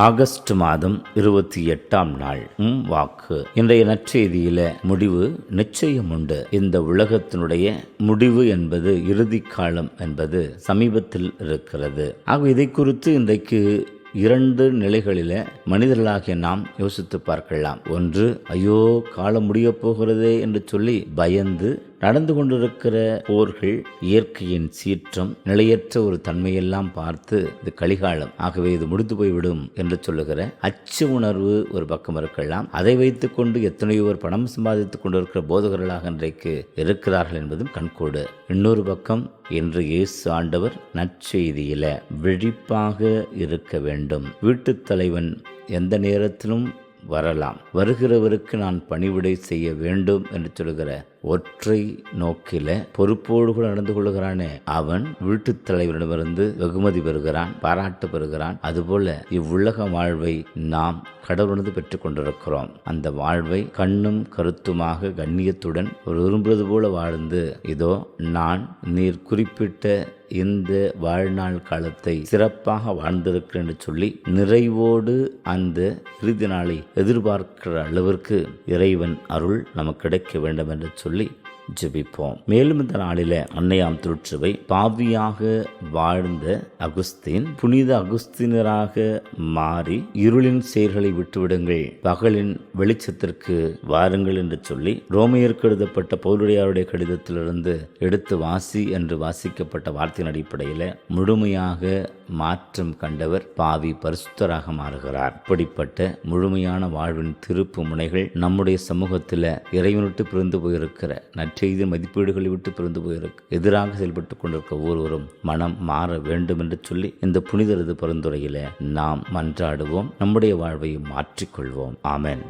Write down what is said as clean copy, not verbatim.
August மாதம் 28ஆம் நாள் வாக்கு. இன்றைய நற்செய்தியில முடிவு நிச்சயம் உண்டு. இந்த உலகத்தினுடைய முடிவு என்பது, இறுதி காலம் என்பது சமீபத்தில் இருக்கிறது. ஆக இதை குறித்து இன்றைக்கு 2 நிலைகளில மனிதர்களாகிய நாம் யோசித்து பார்க்கலாம். ஒன்று, ஐயோ காலம் முடிய போகிறதே என்று சொல்லி பயந்து நடந்து கொண்டிருக்கிற போர்கள், இயற்கையின் சீற்றம், நிலையற்ற ஒரு தன்மையெல்லாம் பார்த்து இது கலிகாலம், ஆகவே இது முடிந்து போய்விடும் என்று சொல்லுகிற அச்சு உணர்வு ஒரு பக்கம் இருக்கலாம். அதை வைத்துக் கொண்டு எத்தனையோ பணம் சம்பாதித்துக் கொண்டிருக்கிற போதகர்களாக இன்றைக்கு இருக்கிறார்கள் என்பதும் கண்கூடு. இன்னொரு பக்கம், இன்று இயேசு ஆண்டவர் நற்செய்தியில விழிப்பாக இருக்க வேண்டும். வீட்டுத் தலைவன் எந்த நேரத்திலும் வரலாம், வருகிறவருக்கு நான் பணிவிடை செய்ய வேண்டும் என்று சொல்கிற ஒற்றை நோக்கில பொறுப்போடு கூட நடந்து கொள்கிறானே, அவன் வீட்டுத் தலைவரிடமிருந்து வெகுமதி பெறுகிறான், பாராட்டு பெறுகிறான். அதுபோல இவ்வுலக வாழ்வை நாம் கடவுளிருந்து பெற்றுக் கொண்டிருக்கிறோம். அந்த வாழ்வை கண்ணும் கருத்துமாக கண்ணியத்துடன் ஒரு விரும்புவது போல வாழ்ந்து, இதோ நான் நீர் குறிப்பிட்ட இந்த வாழ்நாள் காலத்தை சிறப்பாக வாழ்ந்திருக்கிறேன் என்று சொல்லி நிறைவோடு அந்த இறுதி நாளை எதிர்பார்க்கிற அளவிற்கு இறைவன் அருள் நமக்கு கிடைக்க வேண்டும் என்று சொல்லி ஜெபிப்போம். மேலும் இந்த நாளில அன்னையாம் திருச்சபை பாவியாக வாழ்ந்த அகுஸ்தீன் புனித அகுஸ்தீனராக மாறி இருளின் செயல்களை விட்டுவிடுங்கள், பகலின் வெளிச்சத்திற்கு வாருங்கள் என்று சொல்லி ரோமையருக்கு எழுதப்பட்ட பவுலுடையாருடைய கடிதத்திலிருந்து எடுத்து வாசி என்று வாசிக்கப்பட்ட வார்த்தையின் அடிப்படையில் முழுமையாக மாற்றம் கண்டவர் பாவி பரிசுத்தராக மாறுகிறார். இப்படிப்பட்ட முழுமையான வாழ்வின் திருப்பு முனைகள் நம்முடைய சமூகத்தில் இறைவன் விட்டு பிரிந்து போயிருக்கிற நற்செய்தி மதிப்பீடுகளை விட்டு பிரிந்து போயிருக்கு எதிராக செயல்பட்டு கொண்டிருக்க ஒவ்வொருவரும் மனம் மாற வேண்டும் என்று சொல்லி இந்த புனிதரது பரிந்துரையில நாம் மன்றாடுவோம். நம்முடைய வாழ்வை மாற்றிக்கொள்வோம். ஆமென்.